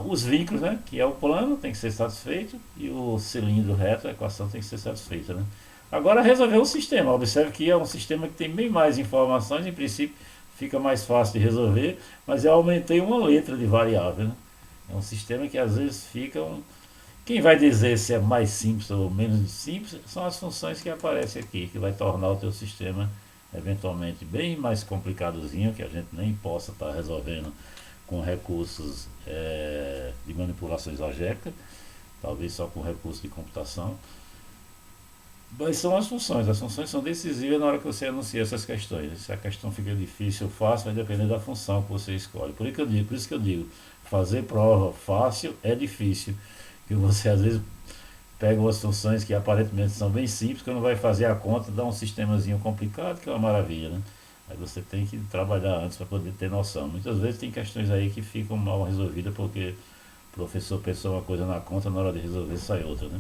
os vínculos, né? Que é o plano, tem que ser satisfeito, e o cilindro reto, a equação tem que ser satisfeita, né? Agora resolver o sistema. Observe que é um sistema que tem bem mais informações, em princípio fica mais fácil de resolver, mas eu aumentei uma letra de variável, né? É um sistema que às vezes fica Quem vai dizer se é mais simples ou menos simples são as funções que aparecem aqui, que vai tornar o teu sistema eventualmente bem mais complicadozinho, que a gente nem possa estar resolvendo com recursos de manipulações algébricas, talvez só com recursos de computação. Mas são as funções são decisivas na hora que você anuncia essas questões. Se a questão fica difícil ou fácil, vai depender da função que você escolhe. Por isso que eu digo, fazer prova fácil é difícil, que você às vezes pega umas funções que aparentemente são bem simples, que não vai fazer a conta, dá um sistemazinho complicado, que é uma maravilha, né? Aí você tem que trabalhar antes para poder ter noção. Muitas vezes tem questões aí que ficam mal resolvidas porque o professor pensou uma coisa na conta, na hora de resolver sai outra, né?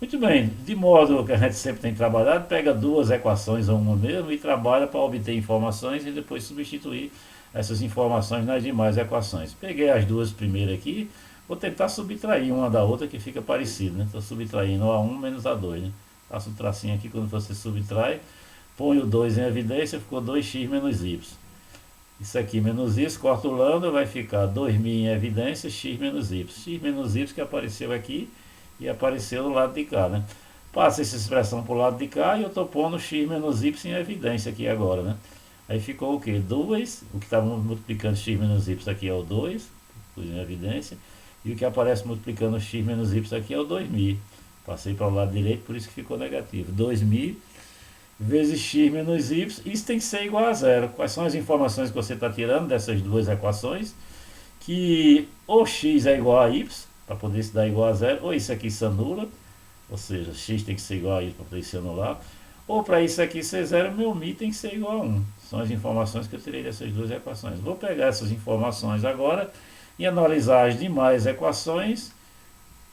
Muito bem, de modo que a gente sempre tem trabalhado, pega duas equações ou uma mesmo e trabalha para obter informações e depois substituir essas informações nas demais equações. Peguei as duas primeiras aqui, vou tentar subtrair uma da outra que fica parecido, né? Estou subtraindo A1 menos A2, né? Faço um tracinho aqui quando você subtrai, põe o 2 em evidência, ficou 2x menos y. Isso aqui menos isso, corta o lambda, vai ficar 2.000 em evidência, x menos y. X menos y que apareceu aqui e apareceu do lado de cá, né? Passa essa expressão para o lado de cá e eu estou pondo x menos y em evidência aqui agora, né? Aí ficou o que? 2, o que estava multiplicando x menos y aqui é o 2, pus em evidência, e o que aparece multiplicando x menos y aqui é o 2.000. Passei para o lado direito, por isso que ficou negativo. 2.000 vezes x menos y, isso tem que ser igual a zero. Quais são as informações que você está tirando dessas duas equações? Que ou x é igual a y, para poder se dar igual a zero, ou isso aqui se anula, ou seja, x tem que ser igual a y para poder se anular, ou para isso aqui ser zero, meu mi tem que ser igual a 1. São as informações que eu tirei dessas duas equações. Vou pegar essas informações agora e analisar as demais equações,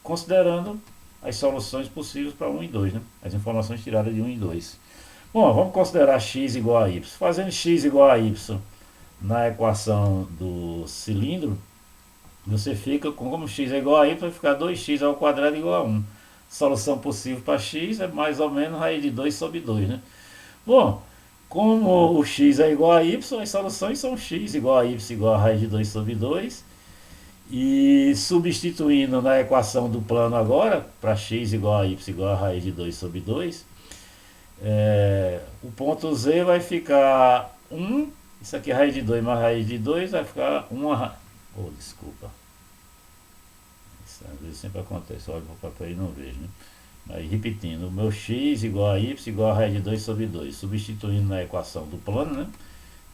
considerando as soluções possíveis para 1 e 2, né? As informações tiradas de 1 e 2. Bom, vamos considerar x igual a y. Fazendo x igual a y na equação do cilindro, você fica com, como x é igual a y, vai ficar 2x ao quadrado igual a 1. Solução possível para x é mais ou menos raiz de 2 sobre 2, né? Bom, como o x é igual a y, as soluções são x igual a y igual a raiz de 2 sobre 2. E substituindo na equação do plano agora, para x igual a y igual a raiz de 2 sobre 2, o ponto z vai ficar 1, isso aqui é raiz de 2 mais raiz de 2, vai ficar 1 desculpa. Às vezes sempre acontece, olho para o papel e não vejo, né? Aí repetindo, o meu x igual a y igual a raiz de 2 sobre 2, substituindo na equação do plano, né?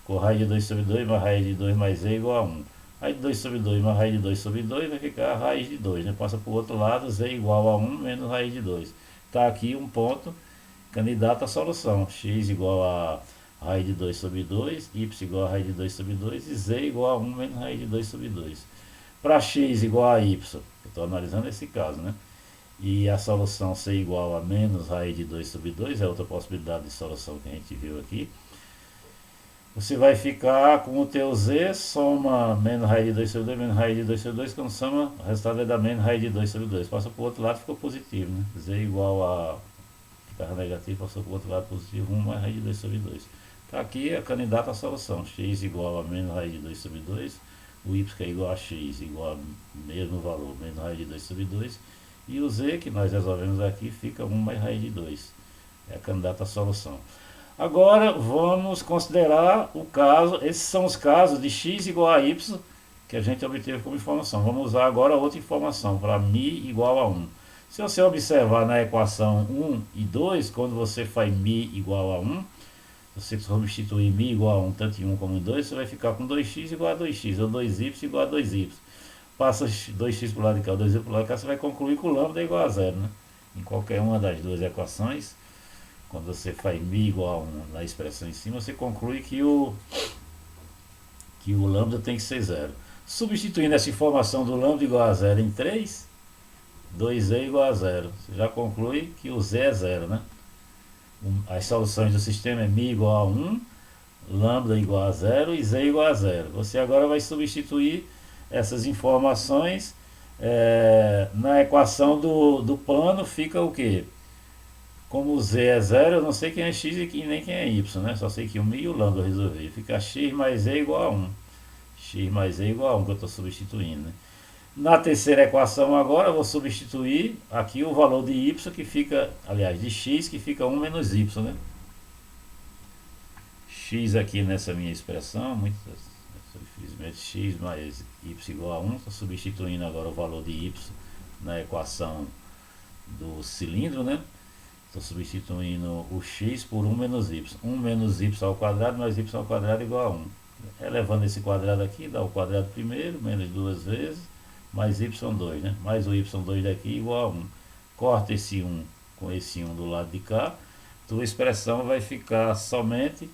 Com raiz de 2 sobre 2 mais raiz de 2 mais z igual a 1. Raiz de 2 sobre 2 mais raiz de 2 sobre 2 vai ficar a raiz de 2, né? Passa para o outro lado, z igual a 1 menos raiz de 2. Está aqui um ponto candidato à solução. X igual a raiz de 2 sobre 2, y igual a raiz de 2 sobre 2 e z igual a 1 menos raiz de 2 sobre 2. Para x igual a y, eu estou analisando esse caso, né? E a solução c igual a menos raiz de 2 sobre 2, é outra possibilidade de solução que a gente viu aqui. Você vai ficar com o teu z, soma menos raiz de 2 sobre 2, menos raiz de 2 sobre 2, quando soma, o resultado vai dar menos raiz de 2 sobre 2. Passa para o outro lado, ficou positivo, né? Z igual a, ficava negativo, passou para o outro lado positivo, 1 mais raiz de 2 sobre 2. Está aqui a candidata à solução, x igual a menos raiz de 2 sobre 2, o y é igual a x, igual a mesmo valor, menos raiz de 2 sobre 2, e o z, que nós resolvemos aqui, fica 1 mais raiz de 2. É a candidata à solução. Agora vamos considerar o caso, esses são os casos de x igual a y que a gente obteve como informação. Vamos usar agora outra informação, para mi igual a 1. Se você observar na equação 1 e 2, quando você faz mi igual a 1, você substituir mi igual a 1 tanto em 1 como em 2, você vai ficar com 2x igual a 2x, ou 2y igual a 2y. Passa 2x para o lado de cá, 2y para o lado de cá, você vai concluir que o lambda é igual a 0, né? Em qualquer uma das duas equações, quando você faz mi igual a 1 na expressão em cima, você conclui que o lambda tem que ser 0. Substituindo essa informação do lambda igual a 0 em 3, 2z igual a 0. Você já conclui que o z é 0, né? As soluções do sistema é mi igual a 1, lambda igual a 0 e z igual a 0. Você agora vai substituir essas informações na equação do plano, fica o que? Como o z é 0, eu não sei quem é x e nem quem é y, né? Só sei que o mi e o lambda eu resolvi. Fica x mais z igual a 1. X mais z igual a 1 que eu estou substituindo, né? Na terceira equação agora eu vou substituir aqui o valor de y que fica, aliás, de x que fica 1 menos y, né? X aqui nessa minha expressão, infelizmente x mais y igual a 1, estou substituindo agora o valor de y na equação do cilindro, né? Estou substituindo o x por 1 menos y. 1 menos y ao quadrado mais y ao quadrado igual a 1. Elevando esse quadrado aqui, dá o quadrado primeiro, menos duas vezes, mais y2, né? Mais o y2 daqui igual a 1. Corta esse 1 com esse 1 do lado de cá. Tua expressão vai ficar somente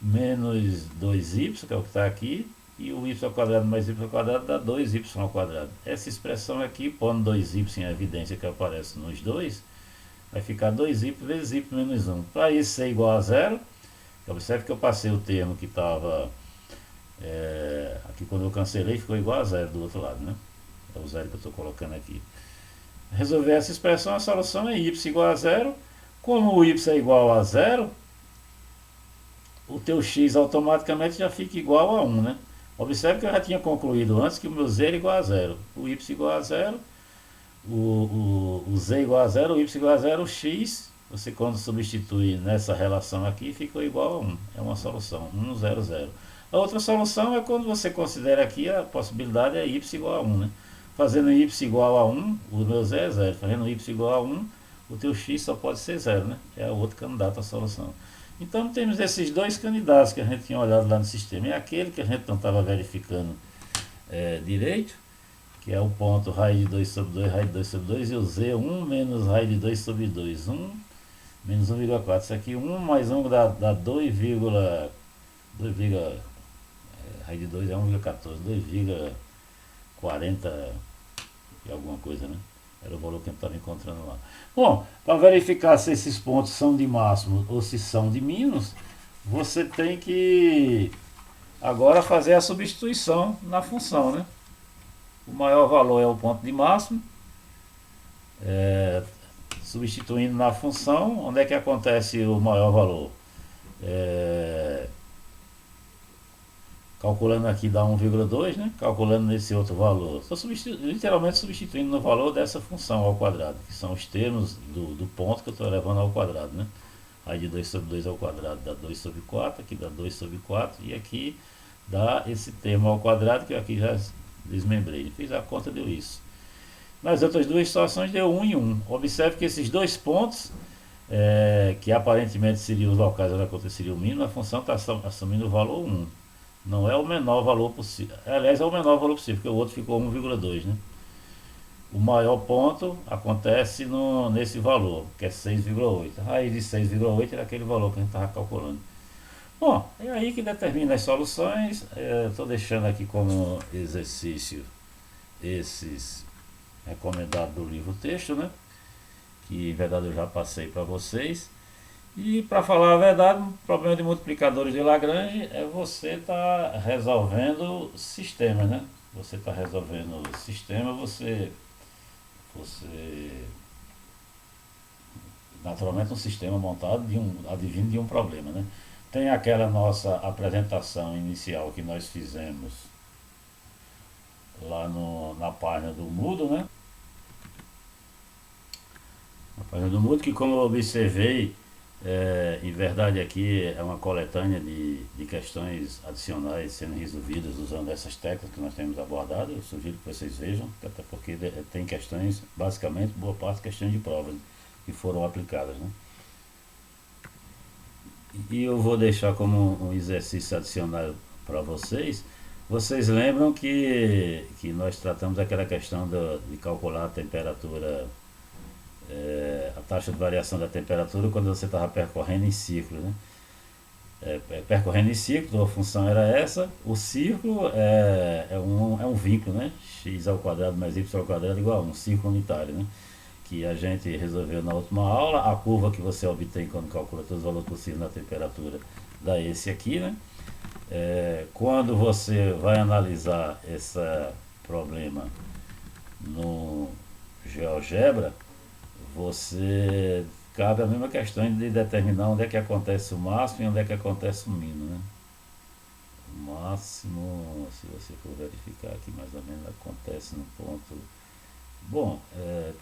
menos 2y, que é o que está aqui, e o y ao quadrado mais y ao quadrado dá 2y ao quadrado. Essa expressão aqui, pondo 2y em evidência que aparece nos dois, vai ficar 2y vezes y menos 1. Para isso ser igual a 0, observe que eu passei o termo que estava aqui quando eu cancelei, ficou igual a 0 do outro lado, né? É o 0 que eu estou colocando aqui. Resolver essa expressão, a solução é y igual a 0. Como o y é igual a 0, o teu x automaticamente já fica igual a 1, né? Observe que eu já tinha concluído antes que o meu z era igual a 0. O y igual a 0, o z igual a 0, o y igual a 0, o x, você quando substitui nessa relação aqui, ficou igual a 1. É uma solução, 1, 0, 0. A outra solução é quando você considera aqui a possibilidade é y igual a 1, né? Fazendo y igual a 1, o meu z é 0. Fazendo y igual a 1, o teu x só pode ser 0, né? É o outro candidato à solução. Então temos esses dois candidatos que a gente tinha olhado lá no sistema. É aquele que a gente não estava verificando direito, que é o ponto raiz de 2 sobre 2, raiz de 2 sobre 2, e o z 1 menos raiz de 2 sobre 2. 1 menos 1,4. Isso aqui 1 mais 1 dá 2, raiz de 2 é 1,14, 2,40 e alguma coisa, né? Era o valor que a gente estava encontrando lá. Bom, para verificar se esses pontos são de máximo ou se são de mínimos, você tem que agora fazer a substituição na função, né? O maior valor é o ponto de máximo. Substituindo na função, onde é que acontece o maior valor? Calculando aqui dá 1,2, né? Calculando nesse outro valor. Estou literalmente substituindo no valor dessa função ao quadrado, que são os termos do ponto que eu estou levando ao quadrado, né? Raiz de 2 sobre 2 ao quadrado dá 2 sobre 4, aqui dá 2 sobre 4, e aqui dá esse termo ao quadrado, que eu aqui já desmembrei. Fiz a conta, deu isso. Nas outras duas situações deu 1 e 1. Observe que esses dois pontos, que aparentemente seriam os locais onde aconteceria o mínimo, a função está assumindo o valor 1. Não é o menor valor possível. Aliás, é o menor valor possível, porque o outro ficou 1,2, né? O maior ponto acontece nesse valor, que é 6,8. A raiz de 6,8 era aquele valor que a gente estava calculando. Bom, é aí que determina as soluções. Estou deixando aqui como exercício esses recomendados do livro texto, né? Que em verdade eu já passei para vocês. E para falar a verdade, o problema de multiplicadores de Lagrange é você estar resolvendo sistemas, né? Você está resolvendo sistema, você naturalmente um sistema montado advindo de um problema, né? Tem aquela nossa apresentação inicial que nós fizemos lá na página do Moodle, né? Na página do Moodle, que como eu observei, em verdade aqui é uma coletânea de questões adicionais sendo resolvidas usando essas técnicas que nós temos abordado. Eu sugiro que vocês vejam, até porque tem questões, basicamente, boa parte questões de provas que foram aplicadas, né? E eu vou deixar como um exercício adicional para vocês. Vocês lembram que nós tratamos aquela questão de calcular a temperatura, a taxa de variação da temperatura quando você estava percorrendo em círculo, né? Percorrendo em círculo, a função era essa. O círculo é um vínculo, né? X ao quadrado mais y ao quadrado igual a 1, círculo unitário, né? Que a gente resolveu na última aula. A curva que você obtém quando calcula todos os valores possíveis na temperatura dá esse aqui, né? Quando você vai analisar esse problema no GeoGebra, você cabe a mesma questão de determinar onde é que acontece o máximo e onde é que acontece o mínimo, né? O máximo, se você for verificar aqui, mais ou menos acontece no ponto. Bom,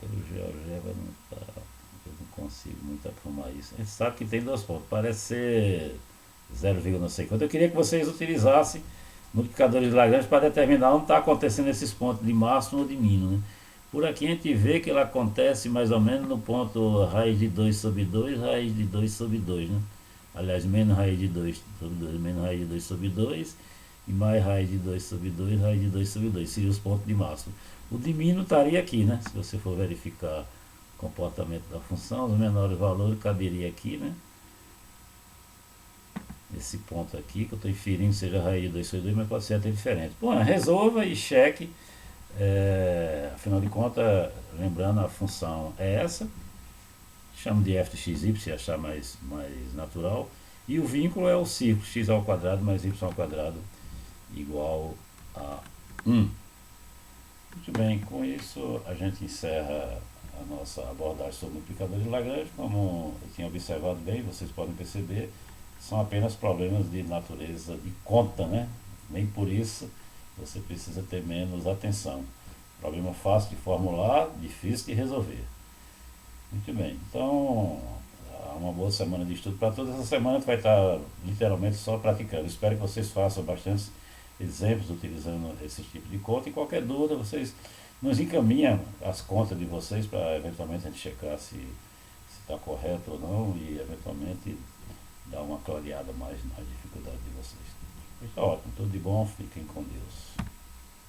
pelo GeoGebra não tá, eu não consigo muito aprumar isso. A gente sabe que tem dois pontos, parece ser 0, não sei quanto. Eu queria que vocês utilizassem multiplicadores de Lagrange para determinar onde está acontecendo esses pontos de máximo ou de mínimo, né? Por aqui a gente vê que ele acontece mais ou menos no ponto raiz de 2 sobre 2, raiz de 2 sobre 2, né? Aliás, menos raiz de 2 sobre 2, menos raiz de 2 sobre 2 e mais raiz de 2 sobre 2, raiz de 2 sobre 2, seriam os pontos de máximo. O de mínimo estaria aqui, né? Se você for verificar o comportamento da função, os menores valores caberia aqui, né? Esse ponto aqui, que eu estou inferindo seja raiz de 2 sobre 2, mas pode ser até diferente. Bom, resolva e cheque. Afinal de contas, lembrando, a função é essa, chamo de f de xy se achar mais natural, e o vínculo é o círculo x ao quadrado mais y ao quadrado igual a 1. Muito bem, com isso a gente encerra a nossa abordagem sobre multiplicador de Lagrange. Como eu tinha observado bem, vocês podem perceber, são apenas problemas de natureza de conta, né? Nem por isso você precisa ter menos atenção. Problema fácil de formular, difícil de resolver. Muito bem, então uma boa semana de estudo para todos. Essa semana a gente vai estar literalmente só praticando. Espero que vocês façam bastante exemplos utilizando esse tipo de conta. E qualquer dúvida, vocês nos encaminham as contas de vocês para eventualmente a gente checar se está correto ou não e eventualmente dar uma clareada mais na dificuldade de vocês. Está ótimo, tudo de bom, fiquem com Deus.